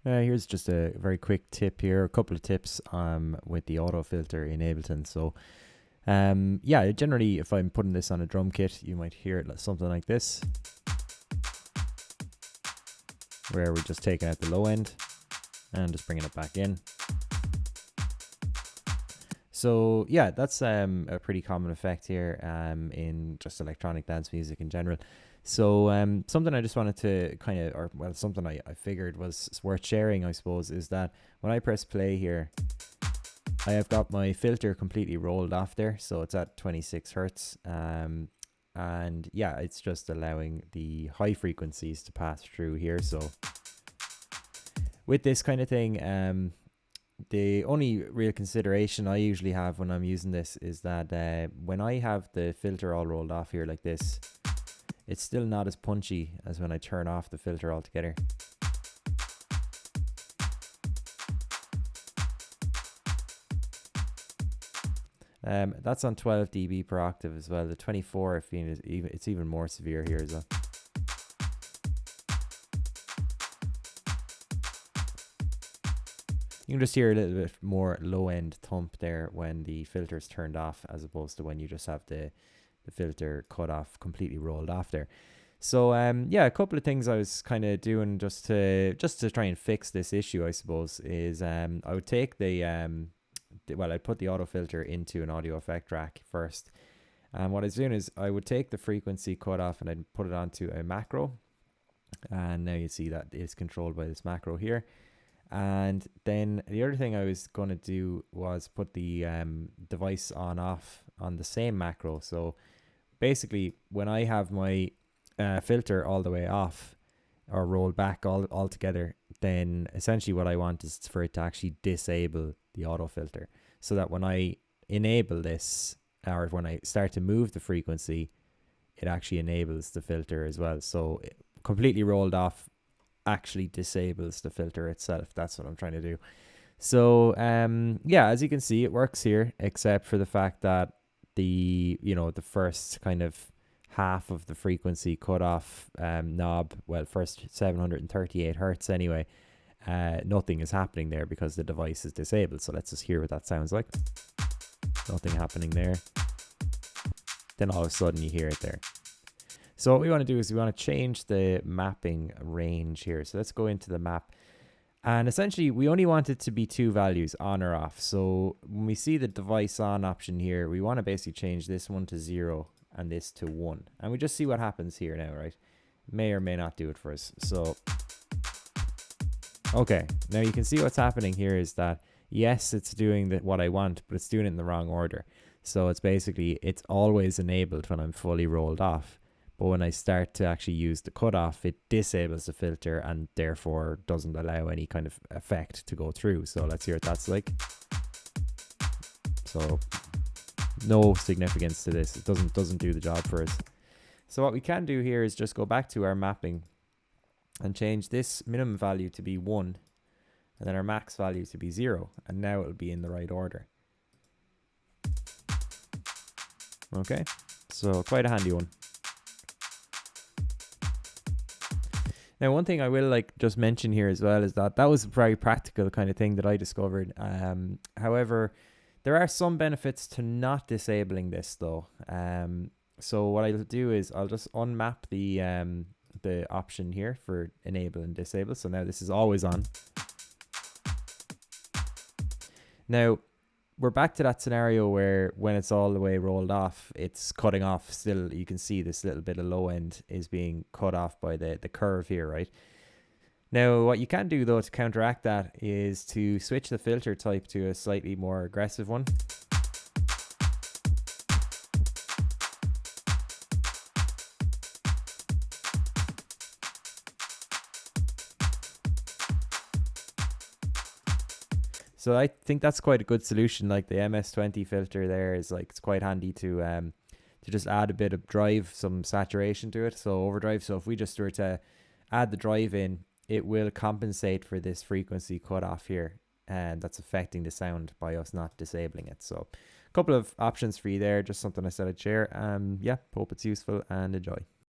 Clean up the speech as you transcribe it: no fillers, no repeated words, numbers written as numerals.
Here's just a very quick tip here, a couple of tips with the auto filter in Ableton. So yeah, generally if I'm putting this on a drum kit, you might hear it something like this, where we're just taking out the low end and just bringing it back in. So yeah, that's a pretty common effect here in just electronic dance music in general. So something I just wanted to kind of, or well, something I figured was worth sharing, I suppose, is that when I press play here, I have got my filter completely rolled off there. So it's at 26 Hertz. And yeah, it's just allowing the high frequencies to pass through here. So with this kind of thing, the only real consideration I usually have when I'm using this is that when I have the filter all rolled off here like this, it's still not as punchy as when I turn off the filter altogether. That's on 12 dB per octave as well. The 24, I feel, it's even more severe here as well. You can just hear a little bit more low end thump there when the filter is turned off, as opposed to when you just have the filter cut off, completely rolled off there. So yeah, a couple of things I was kind of doing just to try and fix this issue, I suppose, is I would take I'd put the auto filter into an audio effect rack first. And what I was doing is I would take the frequency cut off and I'd put it onto a macro. And now you see that is controlled by this macro here. And then the other thing I was going to do was put the device on off on the same macro. So basically, when I have my filter all the way off or rolled back all together, then essentially what I want is for it to actually disable the auto filter, so that when I enable this, or when I start to move the frequency, it actually enables the filter as well. So completely rolled off actually disables the filter itself. That's what I'm trying to do. So yeah, as you can see, it works here, except for the fact that the first kind of half of the frequency cut off knob, well, first 738 Hertz anyway, nothing is happening there because the device is disabled. So let's just hear what that sounds like. Nothing happening there. Then all of a sudden you hear it there. So what we want to do is we want to change the mapping range here. So let's go into the map. And essentially, we only want it to be two values, on or off. So when we see the device on option here, we want to basically change this one to 0 and this to 1. And we just see what happens here now, right? May or may not do it for us. So, okay. Now you can see what's happening here is that, yes, it's doing what I want, but it's doing it in the wrong order. So it's basically, it's always enabled when I'm fully rolled off. But when I start to actually use the cutoff, it disables the filter and therefore doesn't allow any kind of effect to go through. So let's hear what that's like. So no significance to this. It doesn't do the job for us. So what we can do here is just go back to our mapping and change this minimum value to be 1 and then our max value to be 0. And now it'll be in the right order. Okay, so quite a handy one. Now, one thing I will just mention here as well is that was a very practical kind of thing that I discovered. However, there are some benefits to not disabling this though. So what I'll do is I'll just unmap the option here for enable and disable. So now this is always on. Now, we're back to that scenario where when it's all the way rolled off, it's cutting off still. You can see this little bit of low end is being cut off by the curve here, right? Now, what you can do though to counteract that is to switch the filter type to a slightly more aggressive one. So I think that's quite a good solution. Like the MS-20 filter there is it's quite handy to just add a bit of drive, some saturation to it. So overdrive. So if we just were to add the drive in, it will compensate for this frequency cutoff here, and that's affecting the sound by us not disabling it. So a couple of options for you there, just something I said I'd share. Yeah, hope it's useful and enjoy.